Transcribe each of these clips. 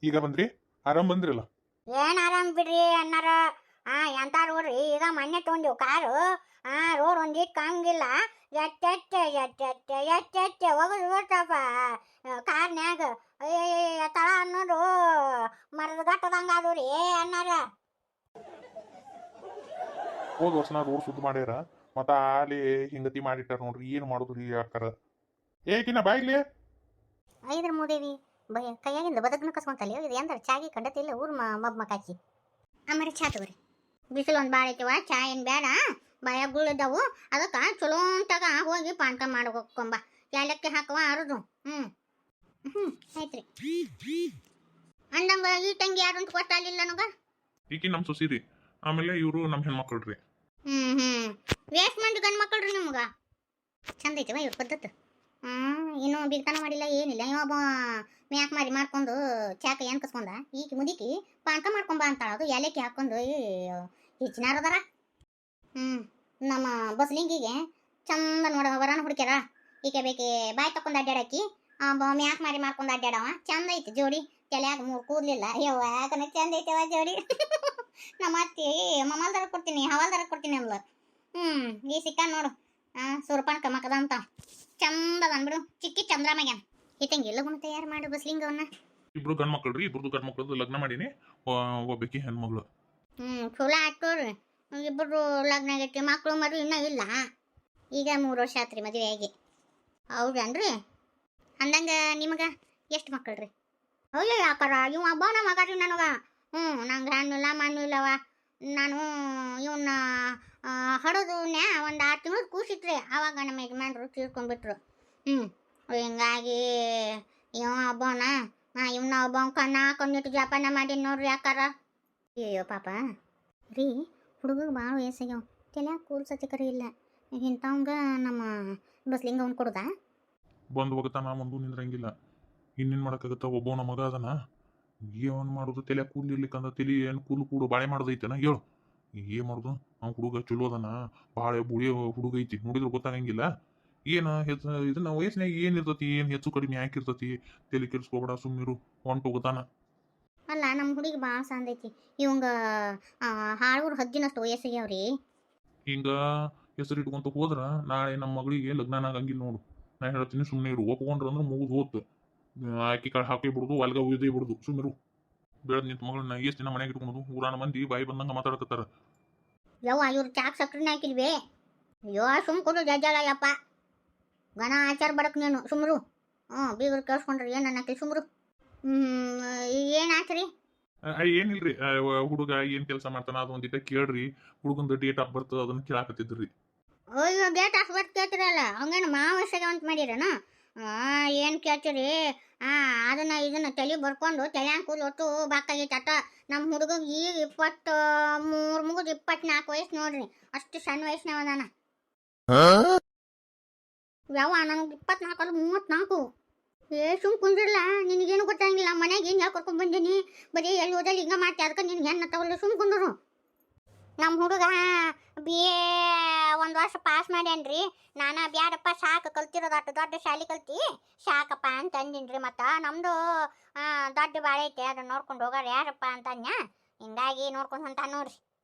ಈಗ ಬಂದ್ರಿ? ಆರಾಮ್ ಬಂದ್ರಲ್ಲ? ಏನ್ ಆರಾಮ್ ಬಿಡ್ರಿ ಅಣ್ಣಾರ. ಎಂತ ರೋಡ್ರಿ, ಈಗ ಮೊನ್ನೆ ತೊಗೊಂಡಿವ್ ಕಾರು. ರೋಡ್ ಒಂದಿಟ್ ಕಾಣಂಗಿಲ್ಲ. ಎಟ್ಟೆಟ್ಟೆ ಹೋಗುದು ಗೊತ್ತಪ್ಪ ಕಾರ್ನ್ಯಾಗ. ತಳ ಅನ್ನೋದು ಮರದ ಗಟ್ಟದಂಗ ಅದು ರೀ ಅಣ್ಣಾರ. ಹೋದ್ ವರ್ಷ ರೋಡ್ ಸುದ್ದ ಮಾಡ್ಯಾರ, ಮತ್ತ ಅಲ್ಲಿ ಹಿಂಗತಿ ಮಾಡಿಟ್ಟಾರ ನೋಡ್ರಿ. ಏನ್ ಮಾಡುದ್ರಿ ಯಾಕಾರ? ಏಕಿನ ಬಾಯ್ಲಿ ಐದ್ರ ಮೂದೇವಿ ಕೈಯಾಗಿಂದ ಬದಗ್ನ ಕಸ್ಕೊಂತಲ್ಲಿ ಇದು ಎಂದ್ರ ಚಾಗಿ ಕಂಡತಿಲ್ಲ ಊರ್ ಮಬ್ಬ ಮಕಾಕಿ. ಆಮೇಲೆ ಚಾ ತಗೋರಿ. ಬಿಸಿಲು ಒಂದು ಭಾಳ ಐತಿವ, ಚಾ ಏನು ಬೇಡ. ಬಾಯಾಗ ಗುಳ್ಳಿದ್ದಾವು, ಅದಕ್ಕೆ ಚಲೋ ಅಂತಾಗ ಹೋಗಿ ಪಾನ್ಕ ಮಾಡ್ಕೊಂಬ. ಏಲಕ್ಕಿ ಹಾಕುವ ಅರದು. ಆಯ್ತ್ರಿ. ಅಂದಂಗ ಈ ತಂಗಿ ಯಾರು ಅಂತ ಗೊತ್ತಾಗಲಿಲ್ಲ ನನಗ. ಈಕಿ ನಮ್ ಸೊಸಿರಿ, ಆಮೇಲೆ ಇವರು ನಮ್ ಹೆಣ್ಮಕ್ಳ್ರಿ. ವೇಸ್ಟ್ ಮಂದಿ ಗಂಡು ಮಕ್ಕಳ್ರಿ ನಿಮ್ಗ. ಚಂದ ಐತಿವ ಇವ್ರ ಪದ್ಧತಿ. ಇನ್ನೂ ಬಿಗ್ತಾನ ಮಾಡಿಲ್ಲ ಏನಿಲ್ಲ. ಇವೊಬ್ಬ ಮ್ಯಾಕ್ ಮಾರಿ ಮಾಡ್ಕೊಂಡು ಚಾಕ ಏನ್ ಕಸ್ಕೊಂಡ. ಈಕಿ ಮುದುಕಿ ಪಾನ್ಕ ಮಾಡ್ಕೊಂಬ ಅಂತಾಳ. ಅದು ಏಲಕ್ಕಿ ಹಾಕೊಂಡು ಹೆಚ್ಚಿನಾರದಾರ. ನಮ್ಮ ಬಸ್ಲಿಂಗಿಗೆ ಚಂದ ನೋಡ ವರಾನ ಹುಡುಕ್ಯಾರ. ಈಕೆ ಬೇಕಿ ಬಾಯಿ ತಕೊಂಡ್ ಅಡ್ಡಾಡಕಿ, ಮ್ಯಾಕ್ ಮಾರಿ ಮಾಡ್ಕೊಂಡು ಅಡ್ಡಾಡವ. ಚಂದ ಐತಿ ಜೋಡಿ. ತಲ್ಯಾಗ 3 ಕೂದ್ಲಿಲ್ಲ. ಯವ್ವ ಯಾಕನ ಚಂದ ಐತವ ಜೋಡಿ. ನಮ್ಮ ಅತ್ತಿ ಮಮಲ್ದಾರ ಕೊಡ್ತೀನಿ, ಹವಾಲ್ದಾರ ಕೊಡ್ತೀನಿ ಅಂದ್ಲ. ಈ ಸಿಕ್ಕ ನೋಡು ಸುರಪಾನ್ಕ ಮಕದ ಅಂತ ಚಂದ ಅಂದ್ಬಿಡು. ಚಿಕ್ಕಿ ಚಂದ್ರಮಗ್ಯಾನ. ಹಿತಂಗಿ ಎಲ್ಲ ಗುಣ ತಯಾರು ಮಾಡು ಬಸ್ಲಿಂಗವನ್ನ. ಇಬ್ರು ಗಂಡ್ ಮಕ್ಳ್ರಿ, ಇಬ್ರದ್ದು ಗಂಡ್ ಮಕ್ಳದ್ದು ಲಗ್ನ ಮಾಡೀನಿ. ಒಬ್ಬಾಕಿ ಹೆಣ್ಮಗಳು. ಚಲೋ ಆಟೋರಿ. ಇಬ್ಬರು ಲಗ್ನ ಆಗೈತಿ, ಮಕ್ಕಳು ಮರು ಇನ್ನೂ ಇಲ್ಲ. ಈಗ 3 ವರ್ಷ ಆತ್ರಿ ಮದುವೆ ಆಗಿ. ಹೌದನ್ರಿ? ಅಂದಂಗ ನಿಮಗ ಎಷ್ಟು ಮಕ್ಕಳ್ರಿ? ಅಯ್ಯೋ ಯಾಕಾರ ಇವ ಹಬ್ಬನ ಮಗ ರೀ ನನಗ. ನಂಗೆ ಹಣ್ಣು ಇಲ್ಲ ಮಣ್ಣು ಇಲ್ಲವ. ನಾನು ಇವನ್ನ ಹಡೋದು ಒಂದು 6 ತಿಂಗಳು ಕೂಸಿಟ್ರಿ. ಆವಾಗ ನಮ್ಮ ಯಜಮಾನ್ರು ತೀರ್ಕೊಂಡ್ಬಿಟ್ರು. ಹಿಂಗಾಗಿ ಇವ ಹಬ್ಬನ ಇವನ್ನ ಹಬ್ಬ ಕಣ್ಣ ಹಾಕೊಂಡಿಟ್ಟು ಜಪಾನ ಮಾಡಿ ನೋಡ್ರಿ ಯಾಕಾರ. ಅಯ್ಯೋ ಪಾಪ ರೀ, ಹುಡುಗ ಭಾಳ ವಯಸ್ಸಾಗ್ಯಾವ. ತಲ್ಯಾಗ ಕೂಲ್ ಸತಿಕರಿ ಇಲ್ಲ. ಇಂಥವಂಗ ನಮ್ಮ ಬಸ್ಲಿಂಗ ಅವ್ನು ಕೊಡುದ? ಬಂದು ಹೋಗತಾನ, ಮುಂದು ನಿಂದ್ರಂಗಿಲ್ಲ. ಇನ್ನೇನು ಮಾಡೋಕ್ಕಾಗತ್ತ? ಒಬ್ಬವನ ಮಗ ಅದನ. ಏನ್ ಮಾಡೋದು? ತಲೆ ಕೂದಲಿರ್ಲಿಕ್ಕಂದ ತಲೆ ಏನು ಕೂಲು ಕೂಡು ಬಾಳೆ ಮಾಡೋದೈತೆನ ಹೇಳು. ಏನ್ ಮಾಡೋದು? ಅವ್ನ ಹುಡುಗ ಚಲೋ ಅದನ, ಭಾಳ ಬುಳಿಯ ಹುಡುಗ ಐತಿ. ನೋಡಿದ್ರೆ ಗೊತ್ತಾಗಂಗಿಲ್ಲ. ಏನು ಇದನ್ನ ವಯಸ್ಸಿನಾಗ ಏನು ಇರ್ತತಿ, ಏನು ಹೆಚ್ಚು ಕಡಿಮೆ ಯಾಕಿರ್ತತಿ? ತಲೆ ಕೆಡಿಸ್ಕೋಬೇಡ, ಸುಮ್ಮಿರು. ಹೊಂಟು ಹೋಗತಾನ. ಅಲ್ಲ ನಮ್ಮ ಹುಡುಗಿ ಭಾಳ ಸಂದೈತಿ. ಇವಂಗ ಹಾಳೂರು ಹದ್ದಿನಷ್ಟು ವಯಸ್ಸಿಗ್ಯಾವ್ರಿ. ಹಿಂಗ ಹೆಸರು ಇಟ್ಕೊಂತ ಹೋದ್ರ ನಾಳೆ ನಮ್ಮ ಮಗಳಿಗೆ ಲಗ್ನ ಆಗಂಗಿಲ್ಲ ನೋಡು. ನಾ ಹೇಳ್ತೀನಿ, ಸುಮ್ಮನೆ ಇರು. ಒಪ್ಕೊಂಡ್ರ ಅಂದ್ರೆ ಮುಗಿದು ಹೋತು. ಆಕಿ ಕಾಳು ಹಾಕಿ ಬಿಡುದು, ಅಲ್ಗ ಉಯ್ದೇ ಬಿಡುದು. ಸುಮ್ಮಿರು. ಬೆಳೆದ್ ನಿಂತ ಮಗಳನ್ನ ಎಷ್ಟು ದಿನ ಮನೆಗೆ ಇಟ್ಕೊಳೋದು? ಊರಾನ ಮಂದಿ ಬಾಯಿ ಬಂದಂಗ ಮಾತಾಡಕತ್ತಾರ. ಯವ್ವ ಇವ್ರು ಚಾಕ್ ಸಕ್ರಿನ ಹಾಕಿಲ್ವೇ? ಅಯ್ಯೋ ಸುಮ್ ಕೊಡು ಜಜ್ಜಾಗ ಯಪ್ಪ. ಗಣ ಆಚಾರ ಬಡಕ್ ನೀನು ಸುಮ್ರು. ಬೀಗರು ಕೇಳಿಸ್ಕೊಂಡ್ರಿ ಏನು ಅನ್ನಕ್ಕೆ ಸುಮ್ರು. ಏನು ಆತ್ರಿ? ಏನಿಲ್ರಿ, ಹುಡುಗ ಏನ್ ಕೆಲಸ ಮಾಡ್ತಾನ ಅದು ಒಂದಿಟ್ಟ ಕೇಳ್ರಿ. ಹುಡುಗಂದು ಡೇಟ್ ಆಫ್ ಬರ್ತ್ ಅದನ್ನ ಕೇಳಾಕತ್ತಿದ್ರಿ. ಅಯ್ಯೋ ಡೇಟ್ ಆಫ್ ಬರ್ತ್ ಕೇಳ್ತಿರಲ್ಲ, ಹಂಗೇನು ಮಾವಶ್ಯಗ ಅಂತ ಮಾಡಿರನ? ಏನು ಕೇಳ್ತೀರಿ? ಅದನ್ನ ಇದನ್ನ ತಲೆ ಬರ್ಕೊಂಡು ತಲೆ ಕೂದಲು ಒಟ್ಟು ಬಾಕಾಗೈತೆ ಅಟ. ನಮ್ಮ ಹುಡುಗಗೆ ಈಗ 23 ಮುಗಿದು 24 ವಯಸ್ಸು ನೋಡ್ರಿ. ಅಷ್ಟು ಸಣ್ಣ ವಯಸ್ಸಿನವ ಅದಾನ. ಯಾವ ನನಗೆ 24 ಅಲ್ಲ 34. ಸುಮ್ ಕುಂದ್ರಲ್ಲ, ನಿನಗೇನು ಗೊತ್ತಾಗಿಲ್ಲ. ಮನೆಗೆ ಏನು ಹೇಳ್ಕೊಡ್ಕೊಂಡ್ ಬಂದೀನಿ. ಬರೀ ಎಲ್ಲಿ ಓದಲ್ಲಿ ಹಿಂಗ ಮಾಡ್ತಿ, ಅದಕ್ಕೆ ನಿನ್ಗೆ ಹೆಣ್ಣು ತಗೊಳ್ಳಿ ಸುಮ್ ಕುಂದ್ರು. ನಮ್ಮ ಹುಡುಗ BA 1 ವರ್ಷ ಪಾಸ್ ಮಾಡ್ಯಾನ್ರಿ. ನಾನು ಬ್ಯಾಡಪ್ಪ ಸಾಕು, ಕಲ್ತಿರೋದು ಅಷ್ಟು ದೊಡ್ಡ ಶಾಲೆ ಕಲ್ತಿ ಸಾಕಪ್ಪ ಅಂತ ಅಂದಿನ್ರಿ. ಮತ್ತು ನಮ್ಮದು ದೊಡ್ಡ ಬಾಳೆ ಐತೆ, ಅದನ್ನ ನೋಡ್ಕೊಂಡು ಹೋಗಾರ ಯಾರಪ್ಪ ಅಂತನ್ಯ. ಹಿಂಗಾಗಿ ನೋಡ್ಕೊಂಡು ಹೊಂಟ ನೋಡ್ರಿ.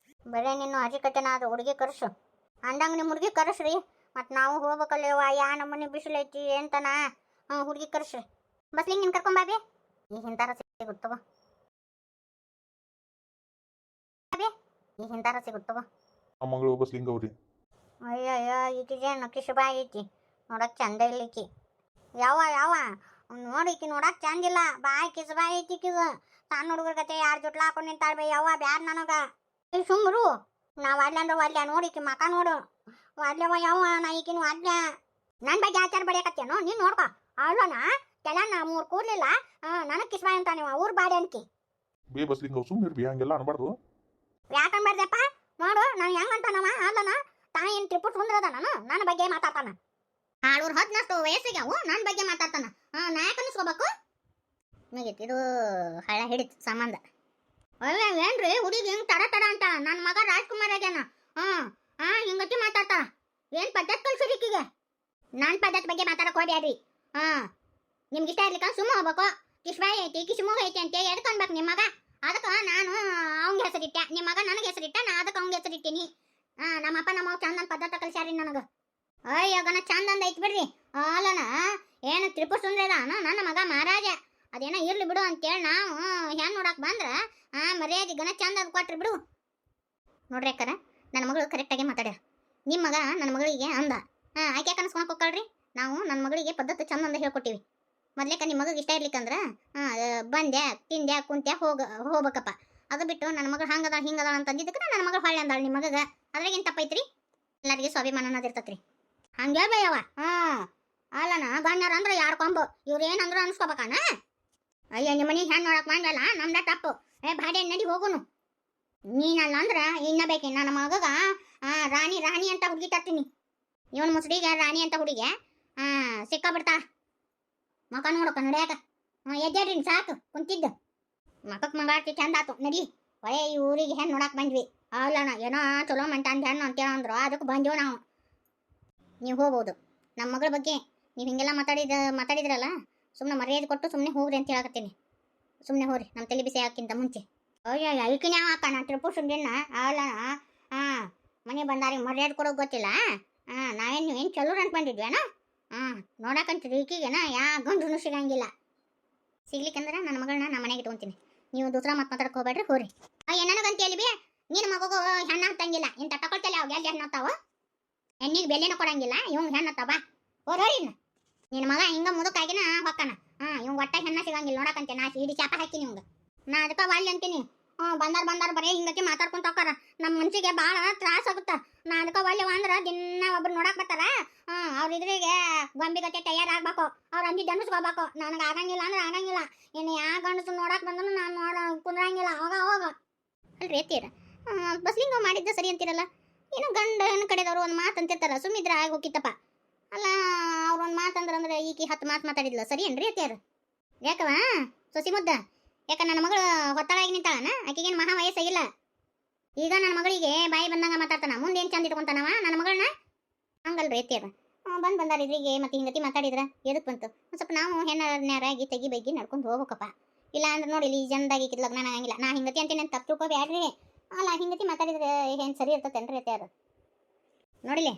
ಬರೀ ನಿನ್ನ ಅಜಿಕತೆನ ಅದು ಹುಡುಗಿ ಕರ್ಸು ಅಂದಂಗೆ ನಿಮ್ಮ ಹುಡುಗಿ ಕರ್ಸ್ರಿ. ಮತ್ತು ನಾವು ಹೋಗ್ಬೇಕಲ್ಲೇವ, ಯಾ ನಮ್ಮನೆ ಬಿಸಿಲೈತಿ ಅಂತನ. ಹುಡುಗಿ ಕರ್ಸ್ರಿ. ಬಸ್ಲಿಂಗ್ ನಿನ್ ಕರ್ಕೊಂಬಾಬಿ. ಈಗ ಇಂತಾರ ಸಿಗುತ್ತವ, ಈಗ ಇಂತಾರ ಸಿಗುತ್ತವ. ಆ ಮಗಳು ಬಸ್ಲಿಂಗವ್ರಿ. ಅಯ್ಯಯ್ಯೋ ಈಕಿಗೇನು ಕಿಶಬಾಯಿ ಐತಿ, ನೋಡಕ್ ಚಂದ ಇಲ್ಲಿಕ್ಕಿ. ಯಾವ ನೋಡಿಕಿ ನೋಡಕ್ ಚಂದಿಲ್ಲ. ಬಾಯಿ ಕಿಸಬಾಯಿ ಐತಿ ಕಿದು. ಸಣ್ಣ ಹುಡುಗರ ಕತೆ 2 ಜೊಟ್ಲ ಹಾಕೊಂಡು ನಿಂತಾಳ್ಬೇ. ಯವ್ವ ಬ್ಯಾಡ ನನಗ. ಸುಮ್ರು. ನಾ ವಾಡ್ಲ ಅಂದ್ರೆ ವಾಡ್ಲ, ನೋಡಿಕಿ ಮಕ ನೋಡು. ವಾಡ್ಲವ ಯವ್ವ, ನಾ ಈಕಿನ ವಾಡ್ಲ. ನನ್ನ ಬಗ್ಗೆ ಆಚಾರ ಬಡಿಯಕತ್ತೇನು ನೀನು? ನೋಡ್ಕೊ ಅಲ್ಲೋನ ತೆಲನ 3 ಕೂರ್ಲಿಲ್ಲ. ನನಗೆ ಕಿಸಬಾಯಿ ಅಂತ ನೀವು ಊರ್ ಬಾಡಿ ಅನ್ಕಿ. ಬೇ ಬಸ್ಲಿಂಗ ಸುಮ್ಮನಿರ್ಬಿ, ಹಂಗೆಲ್ಲ ಅನ್ಬಾರ್ದು. ಯಾಕನ್ಬಾರ್ದಪ್ಪ? ನೋಡು ನಾನು ಹೆಂಗಂತಾನವ ಅಲ್ಲನ. ತಾಯಿ ಏನು ತ್ರಿಪುಟ್ ಸುಂದ್ರದ ನನ್ನ ಬಗ್ಗೆ ಮಾತಾಡ್ತಾನ. ಹಾಳೂರು 10ನಷ್ಟು ವಯಸ್ಸಿಗೆ ಅವು ನನ್ನ ಬಗ್ಗೆ ಮಾತಾಡ್ತಾನ. ನಾ ಯಾಕೆ ಅನಿಸ್ಕೋಬೇಕು? ಮುಗೀತು, ಇದು ಹಳ ಹಿಡಿತು ಸಂಬಂಧ. ಅಯ್ಯ ಏನ್ರಿ ಹುಡುಗಿ ಹಿಂಗೆ ತಡ ಅಂತ? ನನ್ನ ಮಗ ರಾಜ್ಕುಮಾರ್ ಆಗ್ಯಾನ. ಹಿಂಗತಿ ಮಾತಾಡ್ತಾಳ. ಏನು ಪದ್ಧತಿ ಕಲ್ಸಿರಿಕಿಗೆ? ನನ್ನ ಪದ್ಧತಿ ಬಗ್ಗೆ ಮಾತಾಡಕ್ ಹೋಗ್ಯಾಡ್ರಿ. ನಿಮ್ಗೆ ಇಷ್ಟ ಇರ್ಲಿಕ್ಕ ಸುಮ್ಮ ಹೋಗ್ಬೇಕು. ಕಿಶ್ಬಾಯಿ ಐತಿ ಕಿಶ್ಮೂಗ ಐತಿ ಅಂತ ಎದಕ್ಕೆ ಅನ್ಬೇಕು ನಿಮ್ಮ ಮಗ ಅದಕ್ಕೆ ನಾನು ಅವಂಗ ಹೆಸರಿಟ್ಟೆ ನಿಮ್ಮ ಮಗ ನನಗೆ ಹೆಸರಿಟ್ಟ ನಾ ಅದಕ್ಕೆ ಅವಂಗ ಹೆಸರಿಟ್ಟೀನಿ ನಮ್ಮಪ್ಪ ನಮ್ಮ ಚಂದನ್ ಪದ್ಧತಿ ಕಲಿಸ್ಯಾರಿ ನನಗೆ ಅಯ್ಯ ಗನ ಚಂದ ಅಂದ ಐತಿ ಬಿಡ್ರಿ ಅಲ್ಲನ ಏನು ತ್ರಿಪುರ ಸುಂದರ ಅದಾನ ನನ್ನ ಮಗ ಮಹಾರಾಜ ಅದೇನ ಇರ್ಲಿ ಬಿಡು ಅಂತೇಳಿ ನಾವು ಹೆಣ್ಣು ನೋಡಕ್ ಬಂದ್ರ ಮರ್ಯಾದೆ ಗನ ಚಂದ ಅದು ಕೊಟ್ರಿ ಬಿಡು ನೋಡ್ರಿ ಅಕ್ಕರ ನನ್ನ ಮಗಳು ಕರೆಕ್ಟಾಗಿ ಮಾತಾಡ್ಯಾರ ನಿಮ್ಮ ಮಗ ನನ್ನ ಮಗಳಿಗೆ ಅಂದ ಆಕೆ ಕನಸ್ಕೊಂಡ್ ಹೋಗ್ಕೊಳ್ರಿ ನಾವು ನನ್ನ ಮಗಳಿಗೆ ಪದ್ಧತಿ ಚಂದ ಅಂದ ಹೇಳ್ಕೊಟ್ಟಿವಿ ಮೊದ್ಲೇಕ ನಿಮ್ಮ ಮಗಳಿಗೆ ಇಷ್ಟ ಇರ್ಲಿಕ್ಕಂದ್ರ ಬಂದ್ಯಾ ತಿಂದ್ಯಾ ಕುಂತ್ಯಾ ಹೋಗ್ಬೇಕಪ್ಪ ಅದು ಬಿಟ್ಟು ನನ್ನ ಮಗಳು ಹಂಗದ ಹಿಂಗದ ಅಂತ ಅಂದಿದ್ದಕ್ಕೆ ನನ್ನ ಮಗಳು ಹೊಳ್ಳಿ ಅಂದಾಳ ನಿಮ್ಮ ಮಗಗ ಅದ್ರಾಗೇನು ತಪ್ಪೈತ್ರಿ ಎಲ್ಲರಿಗೆ ಸ್ವಾಭಿಮಾನ ಅನ್ನೋದಿರ್ತೈತ್ರಿ ಹಂಗೆ ಬಯ್ಯವ ಅಲ್ಲನ ಗಣ್ಯರ ಅಂದ್ರೆ ಯಾರು ಕೊಂಬು ಇವ್ರು ಏನಂದ್ರು ಅನ್ಸ್ಕೋಬೇಕಣ್ಣ ಅಯ್ಯ ನಿಮ್ಮ ಮನೆ ಹೆಣ್ಣು ನೋಡಕ್ ಬಂದಲ್ಲ ನಮ್ದ ತಪ್ಪು ಬಾಡೆ ನಡಿ ಹೋಗುನು ನೀನಲ್ಲ ಅಂದ್ರ ಇನ್ನ ಬೇಕಿ ನನ್ನ ಮಗಗ ರಾಣಿ ರಾಣಿ ಅಂತ ಹುಡುಗಿ ತರ್ತೀನಿ ಇವನ್ ಮುಸುಡಿಗೆ ರಾಣಿ ಅಂತ ಹುಡುಗಿ ಸಿಕ್ಕಾಬಿಡ್ತಾ ಮಕ ನೋಡಕ ನಡ್ಯಾಕ ಎದ್ದೇಡ್ರಿ ಸಾಕು ಕುಂತಿದ್ದ ಮಕಕ್ ಮಂಗಾಡ್ತಿ ಚಂದ ಆತು ನಡಿ ಒಳ್ಳೆ ಈ ಊರಿಗೆ ಹೆಣ್ಣು ನೋಡಕ್ ಬಂದ್ವಿ ಅಲ್ಲಣ್ಣ ಏನೋ ಚಲೋ ಮಂಟಂದ ಹೆಣ್ಣು ಅಂತೇಳ ಅಂದ್ರು ಅದಕ್ಕೆ ಬಂದೇವು ನಾವು ನೀವು ಹೋಗ್ಬೋದು ನಮ್ಮ ಮಗಳ ಬಗ್ಗೆ ನೀವು ಹಿಂಗೆಲ್ಲ ಮಾತಾಡಿದ್ರಲ್ಲ ಸುಮ್ಮನೆ ಮರ್ಯಾದೆ ಕೊಟ್ಟು ಸುಮ್ಮನೆ ಹೋಗ್ರಿ ಅಂತ ಹೇಳಕತ್ತೀನಿ ಸುಮ್ಮನೆ ಹೋಗ್ರಿ ನಮ್ಮ ತಲೆ ಬಿಸಿ ಹಾಕಿಂತ ಮುಂಚೆ ಅಯ್ಯ ಐಕಿನ ಹಾಕ ನಾ ತ್ರಿಪುರ ಸುಂದಿನ ಅಲ್ಲ ಮನೆ ಬಂದಾರಿ ಮರ್ಯಾದೆ ಕೊಡೋಕೆ ಗೊತ್ತಿಲ್ಲ ನಾವೇನು ಏನು ಚಲೋರು ಅಂತ ಬಂದಿದ್ವೇನ ನೋಡಕಂತೀರಿ ಈಕಿಗೆನ ಗಂಡು ಸಿಗಂಗಿಲ್ಲ ಸಿಗ್ಲಿಕ್ಕಂದ್ರೆ ನನ್ನ ಮಗಳನ್ನ ನಮ್ಮ ಮನೆಗೆ ಇಟ್ಕೊಂತೀನಿ ನೀವು ದೂಸರ ಮಾತಾಡಕ್ಕೆ ಹೋಗ್ಬೇಡ್ರಿ ಹೋರಿ ನನಗಂತ ಹೇಳಿ ನಿನ್ನ ಮಗು ಹೆಣ್ಣು ಹಾಕ್ತಂಗಿಲ್ಲ ಇಂಥ ತಗೊಳ್ತಲ್ಲ ಅವಾಗ ಎಲ್ಲಿ ಹೆಣ್ಣು ಹಾಕ್ತಾವ ಹೆಣ್ಣಿಗೆ ಬೆಲೆನೂ ಕೊಡಂಗಿಲ್ಲ ಇವಂಗೆ ಹೆಣ್ಣು ಹಾಕ್ತಾವ ಹೋರಿ ನಿನ್ನ ಮಗ ಹಿಂಗ ಮುದುಕಾಗಿನ ಹೊಕ್ಕನ ಇವ್ ಒಟ್ಟ ಹೆಣ್ಣ ಸಿಗಂಗಿಲ್ಲ ನೋಡಕಂತೆ ನಾ ಇಡೀ ಚಾಪ ಹಾಕಿನಿ ಇವಂಗ ನಾ ಅದಕ್ಕೆ ವಾಲ್ಯ ಅಂತೀನಿ ಬಂದಾರ ಬರೀ ಹಿಂಗತಿ ಮಾತಾಡ್ಕೊಂತ ಹೋಗ್ತಾರ ನಮ್ಮ ಮನ್ಸಿಗೆ ಭಾಳ ತ್ರಾಸ ಆಗುತ್ತ ನಾ ಅದಕ್ಕೆ ವಾಲ್ಯವ ಅಂದ್ರೆ ದಿನ ಒಬ್ರು ನೋಡಕ್ ಬರ್ತಾರ ಅವ್ರ ಇದ್ರಿಗೆ ಗೊಂಬಿ ಗತೆ ತಯಾರಾಗ್ಬೇಕು ಅವ್ರು ಅಂದಿದ್ದು ಅನಿಸ್ಕೋಬೇಕು ನನಗೆ ಆಗಂಗಿಲ್ಲ ಅಂದ್ರೆ ಆಗಂಗಿಲ್ಲ ಇನ್ನು ಯಾವ ಗಂಡಸು ನೋಡಕ್ ಬಂದ್ರು ನಾನು ಕುಂದ್ರಂಗಿಲ್ಲ ಹೋಗ ಅಲ್ರಿ ಎತ್ತೀರ ಬಸ್ಲಿಂಗ ಮಾಡಿದ್ದ ಸರಿ ಅಂತೀರಲ್ಲ ಏನು ಗಂಡ ಹೆಣ್ಣು ಕಡೆದವ್ರು ಒಂದು ಮಾತು ಅಂತಿರ್ತಾರ ಸುಮ್ಮಿದ್ರ ಆಗಿ ಹೋಗಿತ್ತಪ್ಪ ಅಲ್ಲ ಅವ್ರು ಒಂದು ಮಾತಂದ್ರೆ ಈಕಿ 10 ಮಾತು ಮಾತಾಡಿದ್ಲ ಸರಿ ಏನ್ರಿ ಅತ್ಯಾರ ಯಾಕವ ಸೊಸಿ ಮುದ್ದ ಯಾಕ ನನ್ನ ಮಗಳು ಹೊತ್ತಾಳಾಗಿ ನಿಂತಾಳನ ಆಕೆಗೇನು ಮಹಾ ವಯಸ್ಸಾಗಿಲ್ಲ ಈಗ ನನ್ನ ಮಗಳಿಗೆ ಬಾಯಿ ಬಂದಂಗ ಮಾತಾಡ್ತಾನ ಮುಂದೇನು ಚಂದ ಇಟ್ಕೊಂತಾನವ ನನ್ನ ಮಗಳನ್ನ ಹಂಗಲ್ರಿ ಅತ್ಯಾರ ಬಂದಾರ ಇದ್ರಿಗೆ ಮತ್ತೆ ಹಿಂಗತಿ ಮಾತಾಡಿದ್ರ ಎದಕ್ ಬಂತು ಸ್ವಲ್ಪ ನಾವು ಹೆಣ್ಣಾರಾಗಿ ತೆಗಿ ಬಗ್ಗಿ ನಡ್ಕೊಂಡು ಹೋಗ್ಬೇಕಪ್ಪ ಇಲ್ಲ ಅಂದ್ರೆ ನೋಡಿ ಇಲ್ಲಿ ಜನದಾಗಿ ಲಗ್ನ ಆಗಂಗಿಲ್ಲ ನಾ ಹಿಂಗತಿ ಅಂತೀನಿ ಅಂತ ತಪ್ಪು ತಿಳ್ಕೊಬ್ಯಾಡ್ರಿ ಅಲ್ಲ ಹಿಂಗತಿ ಮಾತಾಡಿದ್ರೆ ಏನು ಸರಿ ಇರ್ತತೇನ್ರಿ ಅತ್ಯಾರ ನೋಡಿಲೆ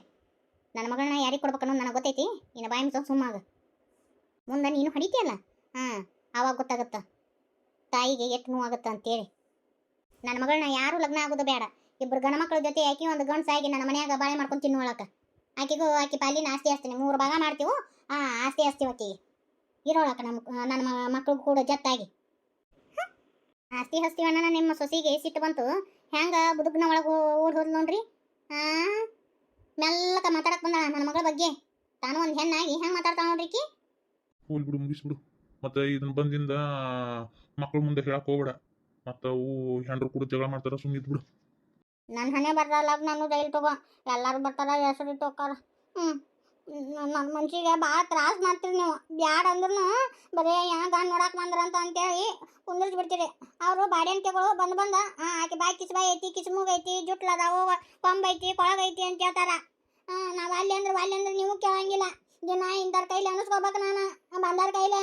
ನನ್ನ ಮಗಳನ್ನ ಯಾರಿಗೆ ಕೊಡ್ಬೇಕು ಅನ್ನೋದು ನನಗೆ ಗೊತ್ತೈತಿ ಇನ್ನು ಬಾಯಿ ಮುಚ್ಚ ಸುಮ್ಮಾಗ ಮುಂದೆ ನೀನು ಹೊಡಿತೀಯಲ್ಲ ಆವಾಗ ಗೊತ್ತಾಗುತ್ತ ತಾಯಿಗೆ ಎಷ್ಟು ನೋವಾಗುತ್ತ ಅಂತೇಳಿ ನನ್ನ ಮಗಳನ್ನ ಯಾರು ಲಗ್ನ ಆಗೋದು ಬೇಡ ಇಬ್ಬರು ಗಂಡ ಮಕ್ಕಳ ಜೊತೆ ಆಕಿ ಒಂದು ಗಂಡ್ಸಾಗಿ ನನ್ನ ಮನ್ಯಾಗ ಬಾಳೆ ಮಾಡ್ಕೊಂಡು ತಿನ್ನೋಳಕ ಆಕಿಗೂ ಆಕಿ ಪಾಲಿನ ಆಸ್ತಿ ಹಚ್ತೀನಿ 3 ಭಾಗ ಮಾಡ್ತೀವಿ ಆಸ್ತಿ ಹಚ್ತೀವಿ ಆಕಿಗೆ ಇರೋಳಕ ನನ್ನ ಮಕ್ಕಳು ಕೂಡ ಜತ್ತಾಗಿ ಆಸ್ತಿ ಹಚ್ತೀವಣ್ಣ ನಿಮ್ಮ ಸೊಸಿಗೆ ಸಿಟ್ಟು ಬಂತು ಹೆಂಗ ಬದುಕ್ನ ಒಳಗೆ ಓಡ್ ಹೋದ್ ನೋಡ್ರಿ ಮೆಲ್ಲಕ ಮಾತಾಡಕ್ ಬಂದ ನನ್ನ ಮಗಳ ಬಗ್ಗೆ ತಾನು ಒಂದು ಹೆಣ್ಣಾಗಿ ಹೆಂಗೆ ಮಾತಾಡ್ತಾಳ ನೋಡ್ರಿಕಿ ಹೋಲ್ ಬಿಡು ಮುಗಿಸ್ಬಿಡು ಮತ್ತೆ ಇದನ್ನ ಬಂದಿಂದ ಮಕ್ಳ ಮುಂದೆ ಹೇಳಕ್ ಹೋಗ್ಬೇಡ ಮತ್ತೆ ಅವು ಹೆಂಡ್ರು ಕೂಡ ಜಗಳ ಮಾಡ್ತಾರ ಸುಮ್ಮನೆ ಇದ್ಬಿಡು ನನ್ನ ಹಣೆ ಬರಲ್ಲ ನಾನು ಜೈಲ್ ತಗೋ ಎಲ್ಲರೂ ಬರ್ತಾರ ಹೆಸರಿಟ್ಟು ಹೋಗ್ತಾರ ನನ್ನ ಮನ್ಸಿಗೆ ಭಾಳ ತ್ರಾಸ ಮಾಡ್ತೀರಿ ನೀವು ಬ್ಯಾಡ ಅಂದ್ರೂ ಬರೀ ಗಂಡು ನೋಡಕ್ಕೆ ಬಂದ್ರಂತ ಅಂತೇಳಿ ಕುಂದಿರ್ಸಿ ಬಿಡ್ತೀರಿ ಅವರು ಬಾಡ್ಯಂತಿಗಳು ಬಂದ ಆಕೆ ಬಾಯಿ ಕಿಸ್ಬಾಯಿ ಐತಿ ಕಿಸ್ಮೂಗ್ ಐತಿ ಜುಟ್ಲದಾವು ಕೊಂಬ್ ಐತಿ ಕೊಳಗೈತಿ ಅಂತ ಹೇಳ್ತಾರ ನಾವು ಅಲ್ಲಿ ಅಂದ್ರೆ ನೀವು ಕೇಳಂಗಿಲ್ಲ ದಿನ ಇಂಥವ್ರ ಕೈಲಿ ಅನಿಸ್ಕೋಬೇಕು ನಾನು ಬಂದಾರ ಕೈಲೆ